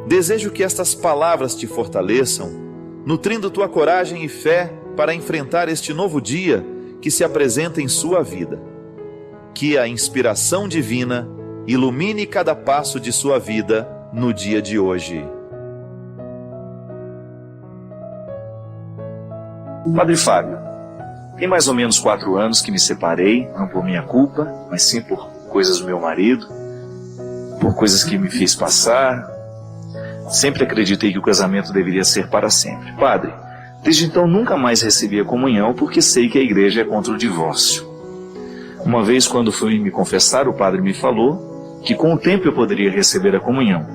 Desejo que estas palavras te fortaleçam, nutrindo tua coragem e fé para enfrentar este novo dia que se apresenta em sua vida. Que a inspiração divina ilumine cada passo de sua vida no dia de hoje. Padre Fábio, tem mais ou menos 4 anos que me separei, não por minha culpa, mas sim por coisas do meu marido, por coisas que me fez passar. Sempre acreditei que o casamento deveria ser para sempre. Padre, desde então nunca mais recebi a comunhão porque sei que a igreja é contra o divórcio. Uma vez, quando fui me confessar, o padre me falou que com o tempo eu poderia receber a comunhão,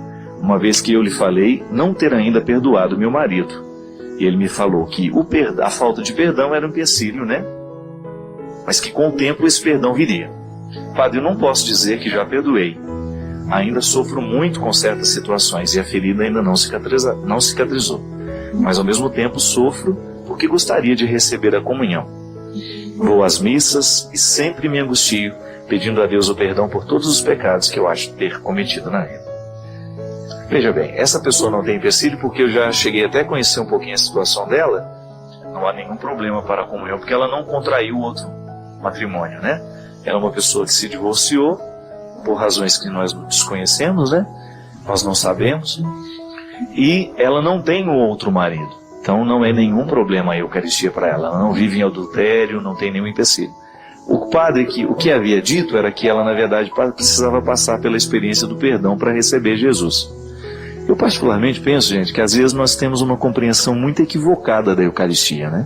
uma vez que eu lhe falei não ter ainda perdoado meu marido. E ele me falou que a falta de perdão era um empecilho, né? Mas que com o tempo esse perdão viria. Padre, eu não posso dizer que já perdoei. Ainda sofro muito com certas situações e a ferida ainda não cicatrizou. Mas ao mesmo tempo sofro porque gostaria de receber a comunhão. Vou às missas e sempre me angustio, pedindo a Deus o perdão por todos os pecados que eu acho ter cometido na vida. Veja bem, essa pessoa não tem empecilho porque eu já cheguei até a conhecer um pouquinho a situação dela. Não há nenhum problema para a comunhão, porque ela não contraiu outro matrimônio, né? Ela é uma pessoa que se divorciou, por razões que nós desconhecemos, né? Nós não sabemos. E ela não tem um outro marido. Então não é nenhum problema a Eucaristia para ela. Ela não vive em adultério, não tem nenhum empecilho. O padre, o que havia dito era que ela, na verdade, precisava passar pela experiência do perdão para receber Jesus. Eu particularmente penso, gente, que às vezes nós temos uma compreensão muito equivocada da Eucaristia, né?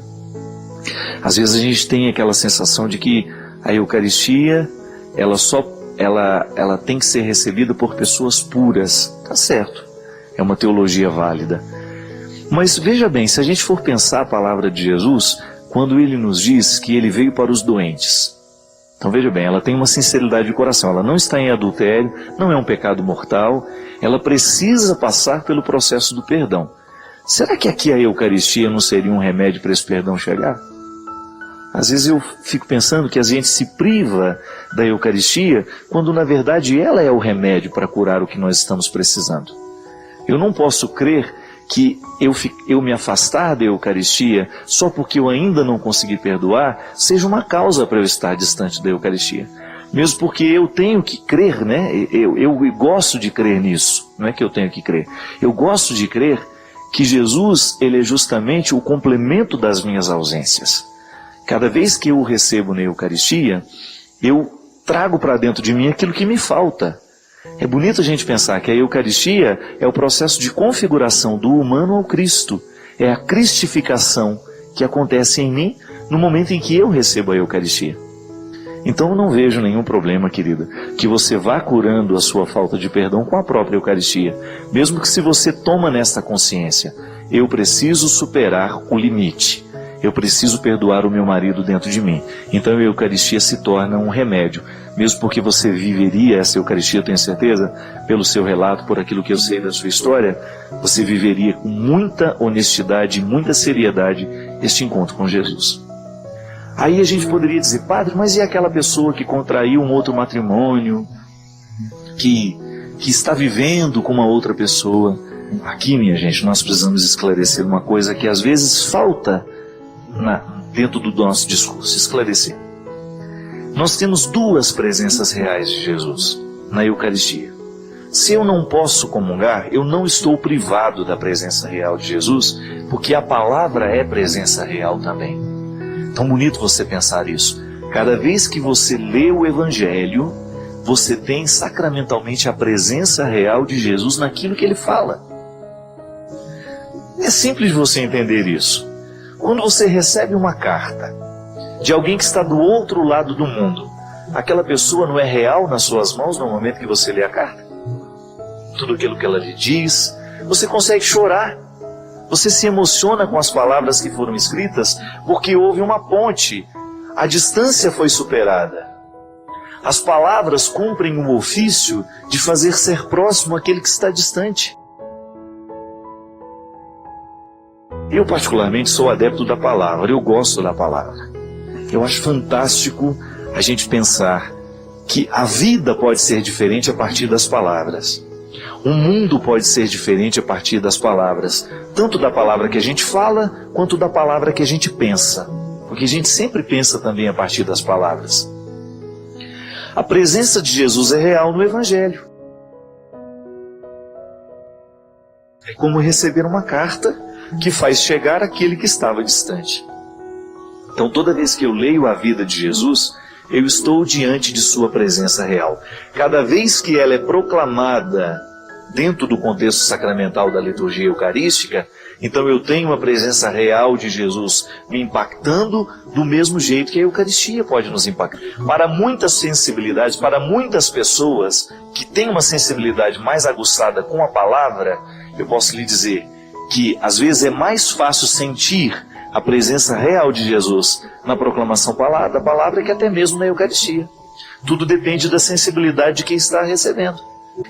Às vezes a gente tem aquela sensação de que a Eucaristia, ela tem que ser recebida por pessoas puras. Tá certo, é uma teologia válida. Mas veja bem, se a gente for pensar a palavra de Jesus, quando ele nos diz que ele veio para os doentes. Então veja bem, ela tem uma sinceridade de coração, ela não está em adultério, não é um pecado mortal, ela precisa passar pelo processo do perdão. Será que aqui a Eucaristia não seria um remédio para esse perdão chegar? Às vezes eu fico pensando que a gente se priva da Eucaristia, quando na verdade ela é o remédio para curar o que nós estamos precisando. Eu não posso crer que eu me afastar da Eucaristia só porque eu ainda não consegui perdoar, seja uma causa para eu estar distante da Eucaristia. Mesmo porque eu tenho que crer, né? Eu gosto de crer nisso. Não é que eu tenho que crer. Eu gosto de crer que Jesus, ele é justamente o complemento das minhas ausências. Cada vez que eu o recebo na Eucaristia, eu trago para dentro de mim aquilo que me falta. É bonito a gente pensar que a Eucaristia é o processo de configuração do humano ao Cristo. É a cristificação que acontece em mim no momento em que eu recebo a Eucaristia. Então eu não vejo nenhum problema, querida, que você vá curando a sua falta de perdão com a própria Eucaristia. Mesmo que se você toma nesta consciência, eu preciso superar o limite. Eu preciso perdoar o meu marido dentro de mim. Então a Eucaristia se torna um remédio. Mesmo porque você viveria essa Eucaristia, eu tenho certeza, pelo seu relato, por aquilo que eu sei da sua história, você viveria com muita honestidade e muita seriedade este encontro com Jesus. Aí a gente poderia dizer, padre, mas e aquela pessoa que contraiu um outro matrimônio, que está vivendo com uma outra pessoa? Aqui, minha gente, nós precisamos esclarecer uma coisa que às vezes falta dentro do nosso discurso, esclarecer. Nós temos 2 presenças reais de Jesus na Eucaristia. Se eu não posso comungar, eu não estou privado da presença real de Jesus, porque a palavra é presença real também. Tão bonito você pensar isso. Cada vez que você lê o Evangelho, você tem sacramentalmente a presença real de Jesus naquilo que ele fala. É simples você entender isso. Quando você recebe uma carta de alguém que está do outro lado do mundo, aquela pessoa não é real nas suas mãos no momento que você lê a carta? Tudo aquilo que ela lhe diz, você consegue chorar, você se emociona com as palavras que foram escritas, porque houve uma ponte, a distância foi superada. As palavras cumprem o ofício de fazer ser próximo aquele que está distante. Eu particularmente sou adepto da palavra, eu gosto da palavra. Eu acho fantástico a gente pensar que a vida pode ser diferente a partir das palavras. O mundo pode ser diferente a partir das palavras, tanto da palavra que a gente fala, quanto da palavra que a gente pensa, porque a gente sempre pensa também a partir das palavras. A presença de Jesus é real no Evangelho. É como receber uma carta que faz chegar aquele que estava distante. Então, toda vez que eu leio a vida de Jesus, eu estou diante de sua presença real. Cada vez que ela é proclamada dentro do contexto sacramental da liturgia eucarística, então eu tenho a presença real de Jesus me impactando do mesmo jeito que a Eucaristia pode nos impactar. Para muitas sensibilidades, para muitas pessoas que têm uma sensibilidade mais aguçada com a palavra, eu posso lhe dizer que às vezes é mais fácil sentir a presença real de Jesus na proclamação da palavra que até mesmo na Eucaristia. Tudo depende da sensibilidade de quem está recebendo.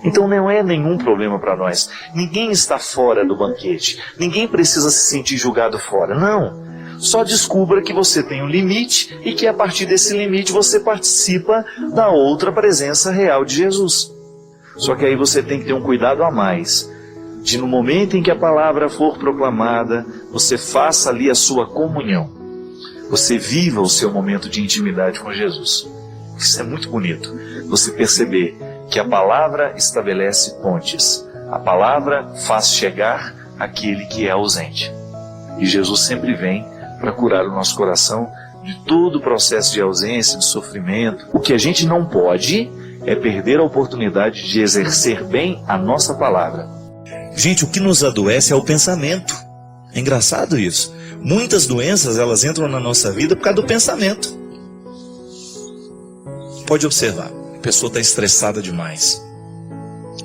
Então não é nenhum problema para nós. Ninguém está fora do banquete. Ninguém precisa se sentir julgado fora. Não. Só descubra que você tem um limite e que a partir desse limite você participa da outra presença real de Jesus. Só que aí você tem que ter um cuidado a mais, de no momento em que a palavra for proclamada, você faça ali a sua comunhão. Você viva o seu momento de intimidade com Jesus. Isso é muito bonito. Você perceber que a palavra estabelece pontes. A palavra faz chegar aquele que é ausente. E Jesus sempre vem para curar o nosso coração de todo o processo de ausência, de sofrimento. O que a gente não pode é perder a oportunidade de exercer bem a nossa palavra. Gente, o que nos adoece é o pensamento. É engraçado isso. Muitas doenças, elas entram na nossa vida por causa do pensamento. Pode observar, a pessoa está estressada demais.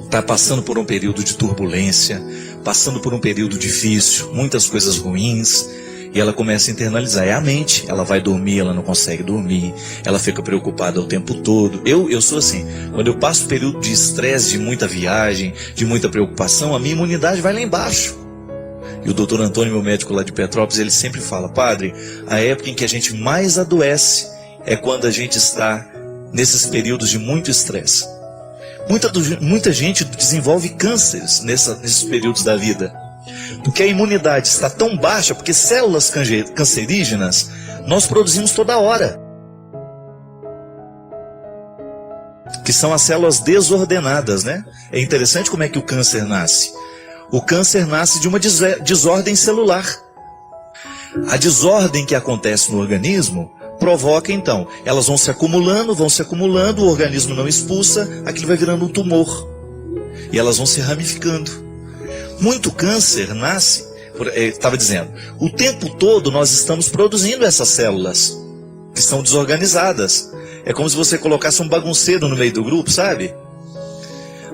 Está passando por um período de turbulência, passando por um período difícil, muitas coisas ruins, e ela começa a internalizar. É a mente, ela vai dormir, ela não consegue dormir, ela fica preocupada o tempo todo. Eu sou assim, quando eu passo período de estresse, de muita viagem, de muita preocupação, a minha imunidade vai lá embaixo. E o doutor Antônio, meu médico lá de Petrópolis, ele sempre fala: padre, a época em que a gente mais adoece é quando a gente está nesses períodos de muito estresse. Muita gente desenvolve cânceres nesses períodos da vida, porque a imunidade está tão baixa, porque células cancerígenas nós produzimos toda hora, que são as células desordenadas, né? É interessante como é que o câncer nasce. O câncer nasce de uma desordem celular. A desordem que acontece no organismo provoca, então, elas vão se acumulando, o organismo não expulsa, aquilo vai virando um tumor. E elas vão se ramificando. Muito câncer nasce, estava dizendo, o tempo todo nós estamos produzindo essas células, que estão desorganizadas. É como se você colocasse um bagunceiro no meio do grupo, sabe?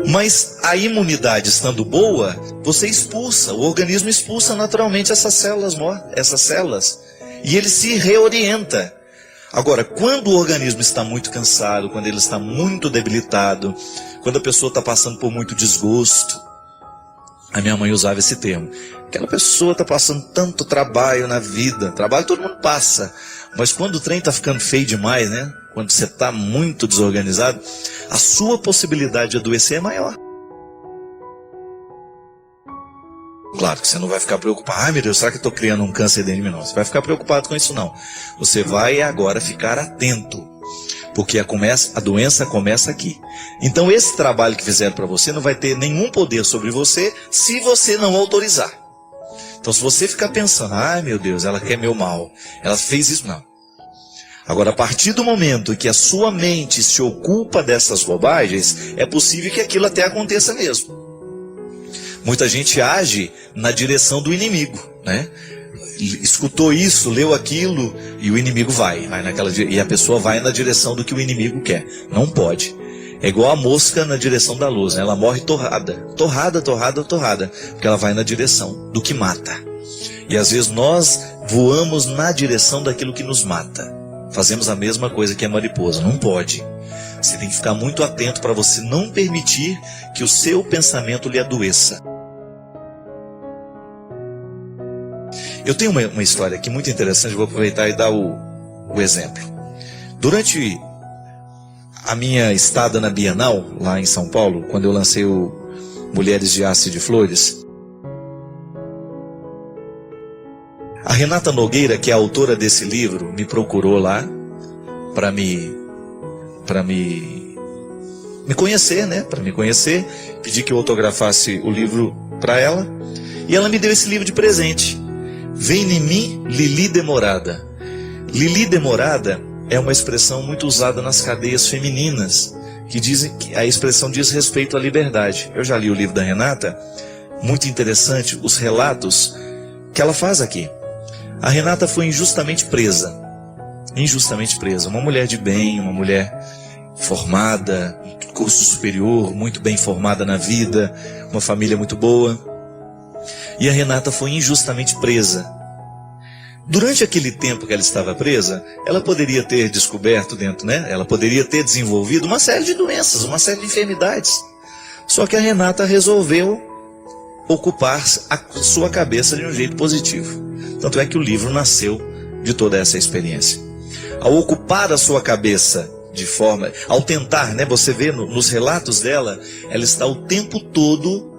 Mas a imunidade estando boa, você expulsa, o organismo expulsa naturalmente essas células, e ele se reorienta. Agora, quando o organismo está muito cansado, quando ele está muito debilitado, quando a pessoa está passando por muito desgosto, a minha mãe usava esse termo, aquela pessoa está passando tanto trabalho na vida, trabalho todo mundo passa, mas quando o trem está ficando feio demais, né? Quando você está muito desorganizado, a sua possibilidade de adoecer é maior. Claro que você não vai ficar preocupado. Ai meu Deus, será que eu estou criando um câncer dentro de mim? Não, você vai ficar preocupado com isso não. Você vai agora ficar atento, porque a doença começa aqui. Então esse trabalho que fizeram para você não vai ter nenhum poder sobre você se você não autorizar. Então se você ficar pensando, ai meu Deus, ela quer meu mal, ela fez isso, não. Agora, a partir do momento que a sua mente se ocupa dessas bobagens, é possível que aquilo até aconteça mesmo. Muita gente age na direção do inimigo, né? Escutou isso, leu aquilo, e o inimigo vai naquela, e a pessoa vai na direção do que o inimigo quer. Não pode. É igual a mosca na direção da luz, né? Ela morre torrada, porque ela vai na direção do que mata. E às vezes nós voamos na direção daquilo que nos mata. Fazemos a mesma coisa que a mariposa, não pode. Você tem que ficar muito atento para você não permitir que o seu pensamento lhe adoeça. Eu tenho uma história aqui muito interessante, vou aproveitar e dar o exemplo. Durante a minha estada na Bienal, lá em São Paulo, quando eu lancei o Mulheres de Haste de Flores. A Renata Nogueira, que é a autora desse livro, me procurou lá para me conhecer, né? Para me conhecer, pedi que eu autografasse o livro para ela, e ela me deu esse livro de presente. Vem em mim, Lili Demorada. Lili Demorada é uma expressão muito usada nas cadeias femininas, que dizem que a expressão diz respeito à liberdade. Eu já li o livro da Renata, muito interessante os relatos que ela faz aqui. A Renata foi injustamente presa, uma mulher de bem, uma mulher formada, curso superior, muito bem formada na vida, uma família muito boa. E a Renata foi injustamente presa. Durante aquele tempo que ela estava presa, ela poderia ter descoberto dentro, né? Ela poderia ter desenvolvido uma série de doenças, uma série de enfermidades. Só que a Renata resolveu ocupar a sua cabeça de um jeito positivo. Tanto é que o livro nasceu de toda essa experiência. Ao ocupar a sua cabeça de forma, ao tentar, né? Você vê nos relatos dela, ela está o tempo todo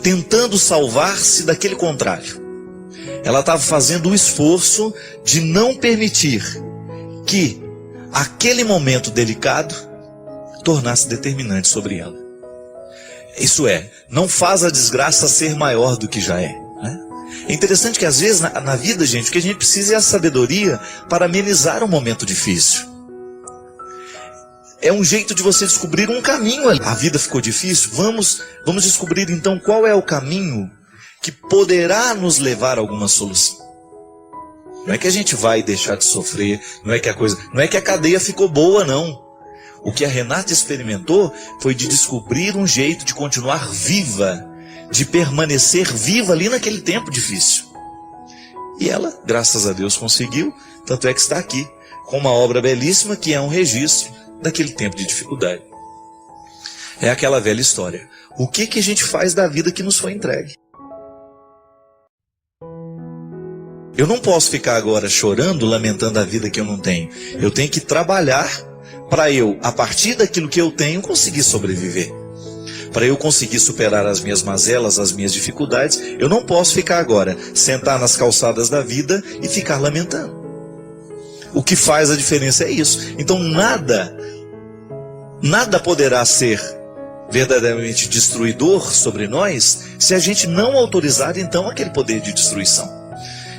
tentando salvar-se daquele contrário. Ela estava fazendo o esforço de não permitir que aquele momento delicado tornasse determinante sobre ela. Isso é, não faz a desgraça ser maior do que já é, né? É interessante que às vezes na vida, gente, o que a gente precisa é a sabedoria para amenizar um momento difícil. É um jeito de você descobrir um caminho ali. A vida ficou difícil, vamos descobrir então qual é o caminho que poderá nos levar a alguma solução. Não é que a gente vai deixar de sofrer, não é que a cadeia ficou boa, não. O que a Renata experimentou foi de descobrir um jeito de continuar viva, de permanecer viva ali naquele tempo difícil. E ela, graças a Deus, conseguiu, tanto é que está aqui, com uma obra belíssima que é um registro daquele tempo de dificuldade. É aquela velha história. O que a gente faz da vida que nos foi entregue? Eu não posso ficar agora chorando, lamentando a vida que eu não tenho. Eu tenho que trabalhar para eu, a partir daquilo que eu tenho, conseguir sobreviver. Para eu conseguir superar as minhas mazelas, as minhas dificuldades, eu não posso ficar agora, sentar nas calçadas da vida e ficar lamentando. O que faz a diferença é isso. Então nada poderá ser verdadeiramente destruidor sobre nós se a gente não autorizar então aquele poder de destruição.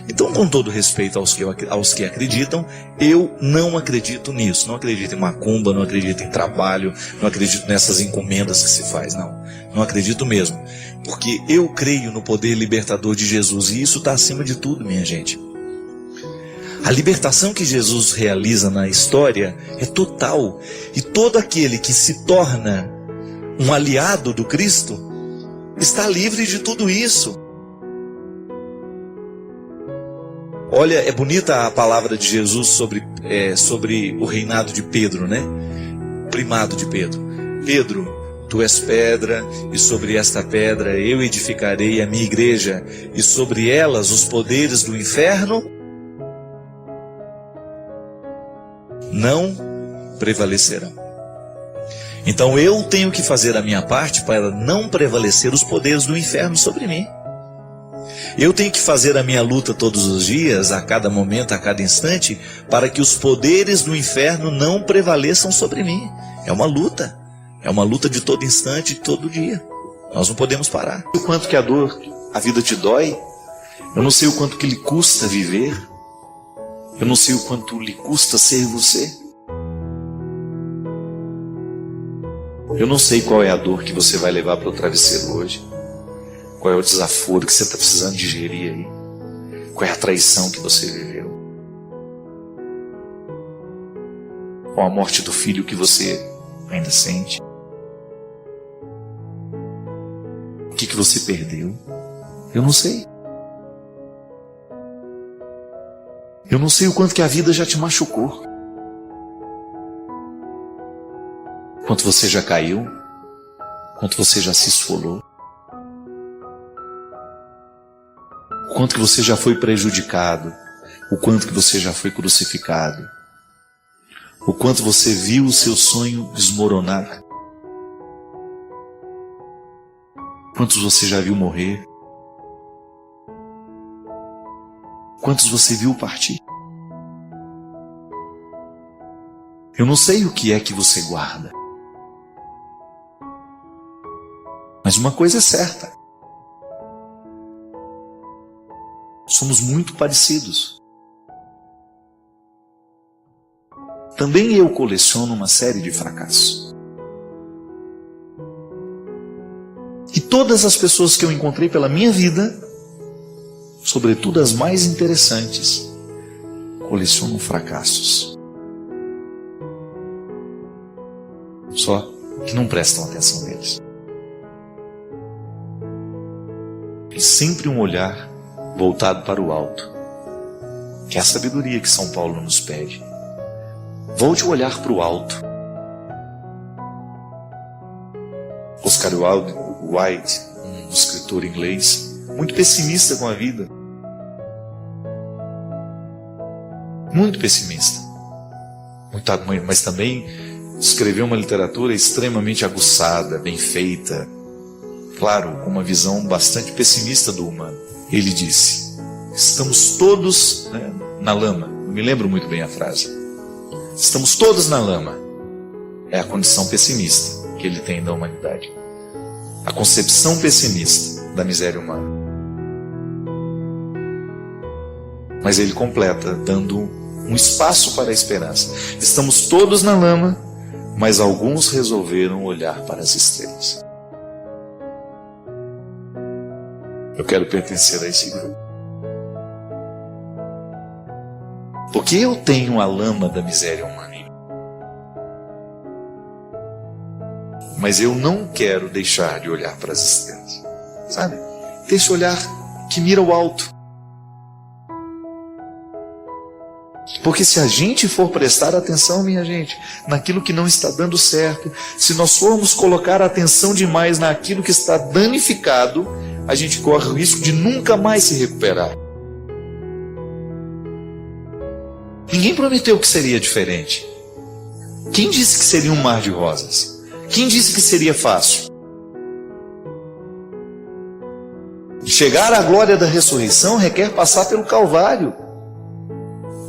Então, com todo respeito aos que acreditam, eu não acredito nisso. Não acredito em macumba, não acredito em trabalho, não acredito nessas encomendas que se faz, não. Não acredito mesmo. Porque eu creio no poder libertador de Jesus e isso está acima de tudo, minha gente. A libertação que Jesus realiza na história é total. E todo aquele que se torna um aliado do Cristo está livre de tudo isso. Olha, é bonita a palavra de Jesus sobre o reinado de Pedro, né? Primado de Pedro. Pedro, tu és pedra, e sobre esta pedra eu edificarei a minha igreja, e sobre elas os poderes do inferno não prevalecerão. Então eu tenho que fazer a minha parte para não prevalecer os poderes do inferno sobre mim. Eu tenho que fazer a minha luta todos os dias, a cada momento, a cada instante, para que os poderes do inferno não prevaleçam sobre mim. É uma luta de todo instante, de todo dia. Nós não podemos parar. O quanto que a vida te dói, eu não sei o quanto que lhe custa viver, eu não sei o quanto lhe custa ser você. Eu não sei qual é a dor que você vai levar para o travesseiro hoje. Qual é o desaforo que você está precisando digerir aí? Qual é a traição que você viveu? Qual a morte do filho que você ainda sente? O que você perdeu? Eu não sei. Eu não sei o quanto que a vida já te machucou. Quanto você já caiu. Quanto você já se esfolou. O quanto que você já foi prejudicado, o quanto que você já foi crucificado, o quanto você viu o seu sonho desmoronar. Quantos você já viu morrer? Quantos você viu partir? Eu não sei o que é que você guarda. Mas uma coisa é certa. Somos muito parecidos. Também eu coleciono uma série de fracassos. E todas as pessoas que eu encontrei pela minha vida, sobretudo as mais interessantes, colecionam fracassos. Só que não prestam atenção neles. Tem sempre um olhar voltado para o alto, que é a sabedoria que São Paulo nos pede. Volte o olhar para o alto. Oscar Wilde, um escritor inglês, muito pessimista com a vida. Muito pessimista. Mas também escreveu uma literatura extremamente aguçada, bem feita. Claro, com uma visão bastante pessimista do humano. Ele disse: estamos todos na lama. Não me lembro muito bem a frase. Estamos todos na lama. É a condição pessimista que ele tem da humanidade. A concepção pessimista da miséria humana. Mas ele completa, dando um espaço para a esperança. Estamos todos na lama, mas alguns resolveram olhar para as estrelas. Eu quero pertencer a esse grupo. Porque eu tenho a lama da miséria humana. Mas eu não quero deixar de olhar para as estrelas. Sabe? Ter esse olhar que mira o alto. Porque se a gente for prestar atenção, minha gente, naquilo que não está dando certo, se nós formos colocar atenção demais naquilo que está danificado, a gente corre o risco de nunca mais se recuperar. Ninguém prometeu que seria diferente. Quem disse que seria um mar de rosas? Quem disse que seria fácil? Chegar à glória da ressurreição requer passar pelo Calvário.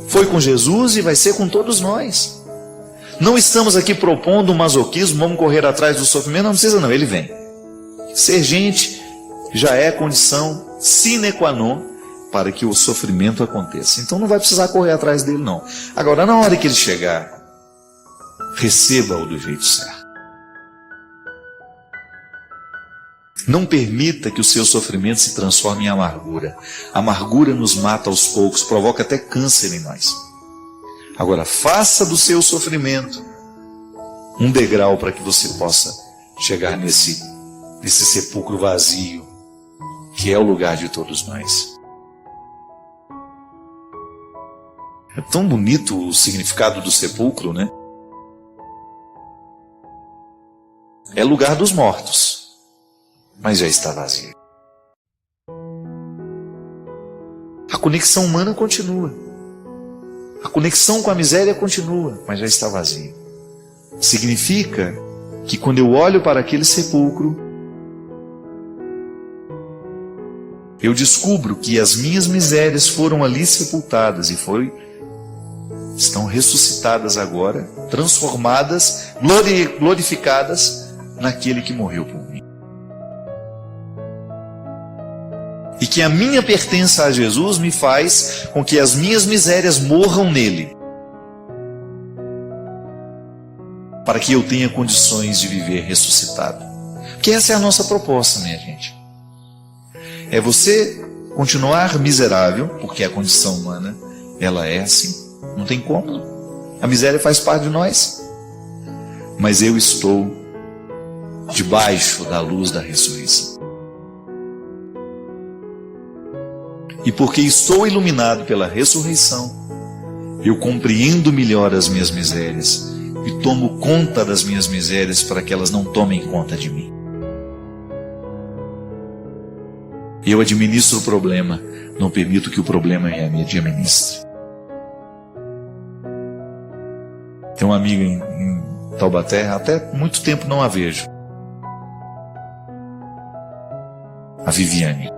Foi com Jesus e vai ser com todos nós. Não estamos aqui propondo um masoquismo, vamos correr atrás do sofrimento, não precisa não, ele vem. Ser gente já é condição sine qua non para que o sofrimento aconteça. Então não vai precisar correr atrás dele não. Agora, na hora que ele chegar, receba-o do jeito certo. Não permita que o seu sofrimento se transforme em amargura. A amargura nos mata aos poucos, provoca até câncer em nós. Agora, faça do seu sofrimento um degrau para que você possa chegar nesse sepulcro vazio, que é o lugar de todos nós. É tão bonito o significado do sepulcro, né? É lugar dos mortos, mas já está vazio. A conexão humana continua. A conexão com a miséria continua, mas já está vazio. Significa que quando eu olho para aquele sepulcro, eu descubro que as minhas misérias foram ali sepultadas e estão ressuscitadas agora, transformadas, glorificadas naquele que morreu por mim. E que a minha pertença a Jesus me faz com que as minhas misérias morram nele, para que eu tenha condições de viver ressuscitado. Porque essa é a nossa proposta, minha gente. É você continuar miserável, porque a condição humana, ela é assim. Não tem como. A miséria faz parte de nós. Mas eu estou debaixo da luz da ressurreição. E porque estou iluminado pela ressurreição, eu compreendo melhor as minhas misérias e tomo conta das minhas misérias para que elas não tomem conta de mim. Eu administro o problema, não permito que o problema me administre. Tem uma amiga em Taubaté, até muito tempo não a vejo. a Viviane.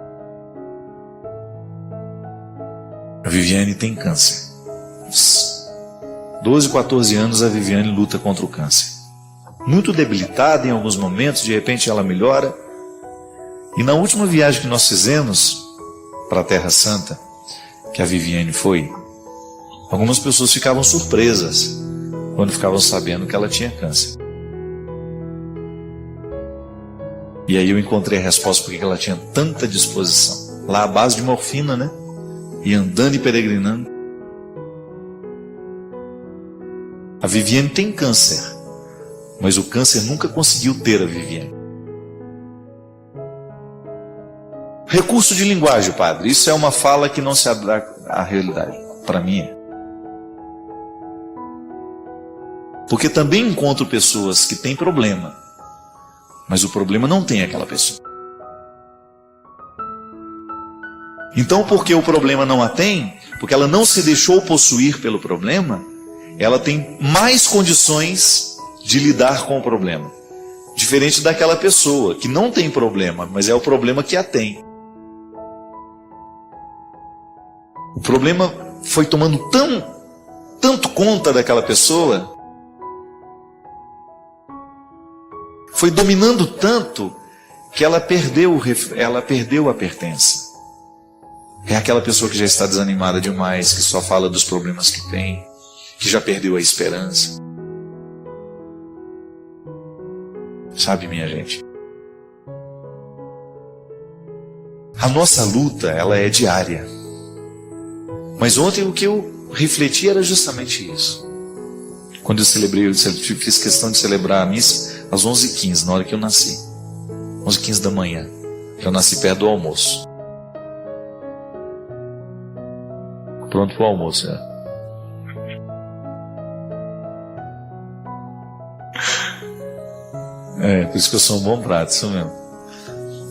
A Viviane tem câncer. 12, 14 anos a Viviane luta contra o câncer. Muito debilitada em alguns momentos, de repente ela melhora. E na última viagem que nós fizemos para a Terra Santa, que a Viviane foi, algumas pessoas ficavam surpresas quando ficavam sabendo que ela tinha câncer. E aí eu encontrei a resposta porque ela tinha tanta disposição. Lá à base de morfina, né? E andando e peregrinando. A Viviane tem câncer, mas o câncer nunca conseguiu ter a Viviane. Recurso de linguagem, padre. Isso é uma fala que não se adapta à realidade. Para mim é. Porque também encontro pessoas que têm problema, mas o problema não tem aquela pessoa. Então, porque o problema não a tem, porque ela não se deixou possuir pelo problema, ela tem mais condições de lidar com o problema. Diferente daquela pessoa que não tem problema, mas é o problema que a tem. O problema foi tomando tanto conta daquela pessoa, foi dominando tanto, que ela perdeu a pertença. É aquela pessoa que já está desanimada demais, que só fala dos problemas que tem, que já perdeu a esperança. Sabe, minha gente? A nossa luta, ela é diária. Mas ontem o que eu refleti era justamente isso. Quando eu fiz questão de celebrar a missa às 11h15, na hora que eu nasci. 11h15 da manhã. Eu nasci perto do almoço. Pronto para o almoço, por isso que eu sou um bom prato, isso mesmo.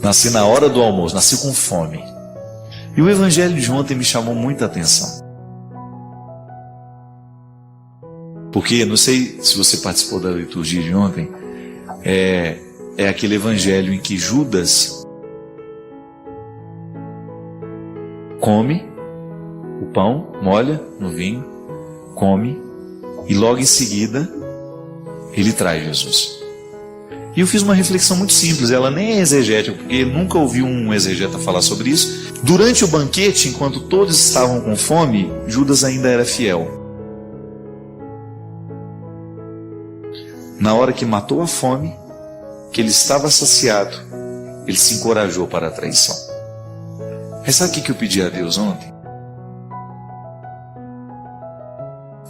Nasci na hora do almoço, nasci com fome. E o evangelho de ontem me chamou muita atenção. Porque, não sei se você participou da liturgia de ontem, é aquele evangelho em que Judas come o pão, molha no vinho, come, e logo em seguida ele traz Jesus. E eu fiz uma reflexão muito simples, ela nem é exegética, porque nunca ouvi um exegeta falar sobre isso. Durante o banquete, enquanto todos estavam com fome, Judas ainda era fiel. Na hora que matou a fome, que ele estava saciado, ele se encorajou para a traição. Mas sabe o que eu pedi a Deus ontem?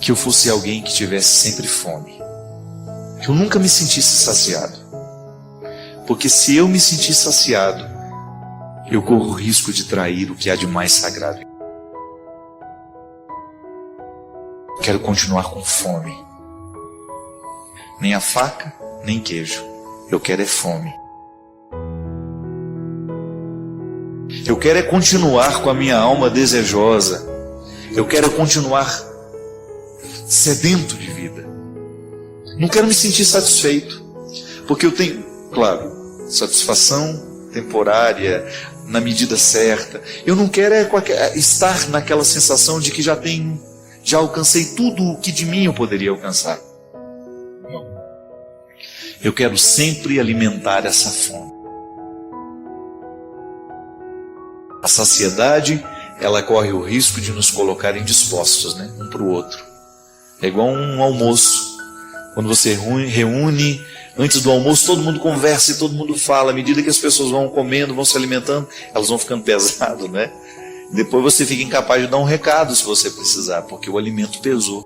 Que eu fosse alguém que tivesse sempre fome. Que eu nunca me sentisse saciado. Porque se eu me sentir saciado, eu corro o risco de trair o que há de mais sagrado. Quero continuar com fome. Nem a faca, nem queijo. Eu quero é fome. Eu quero é continuar com a minha alma desejosa. Eu quero é continuar sedento de vida. Não quero me sentir satisfeito. Porque eu tenho, claro, satisfação temporária, na medida certa. Eu não quero estar naquela sensação de que já alcancei tudo o que de mim eu poderia alcançar. Não. Eu quero sempre alimentar essa fome. A saciedade, ela corre o risco de nos colocar indispostos, né? Um para o outro. É igual um almoço. Quando você reúne, antes do almoço todo mundo conversa e todo mundo fala. À medida que as pessoas vão comendo, vão se alimentando, elas vão ficando pesadas, né? Depois você fica incapaz de dar um recado se você precisar, porque o alimento pesou.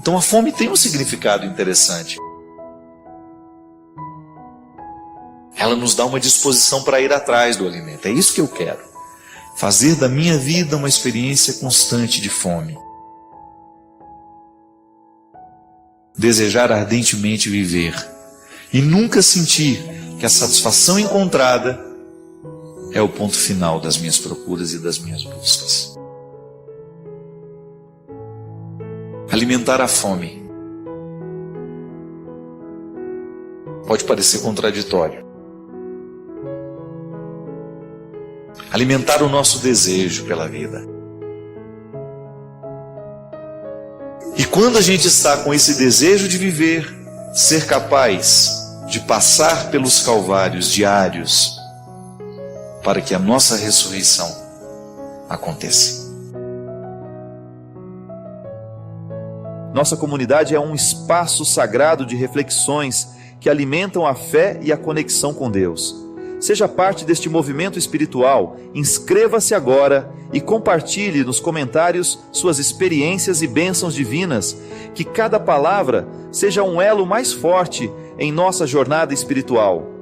Então a fome tem um significado interessante. Ela nos dá uma disposição para ir atrás do alimento. É isso que eu quero. Fazer da minha vida uma experiência constante de fome. Desejar ardentemente viver. E nunca sentir que a satisfação encontrada é o ponto final das minhas procuras e das minhas buscas. Alimentar a fome. Pode parecer contraditório. alimentar o nosso desejo pela vida. E quando a gente está com esse desejo de viver, ser capaz de passar pelos calvários diários para que a nossa ressurreição aconteça. Nossa comunidade é um espaço sagrado de reflexões que alimentam a fé e a conexão com Deus. Seja parte deste movimento espiritual, inscreva-se agora e compartilhe nos comentários suas experiências e bênçãos divinas, que cada palavra seja um elo mais forte em nossa jornada espiritual.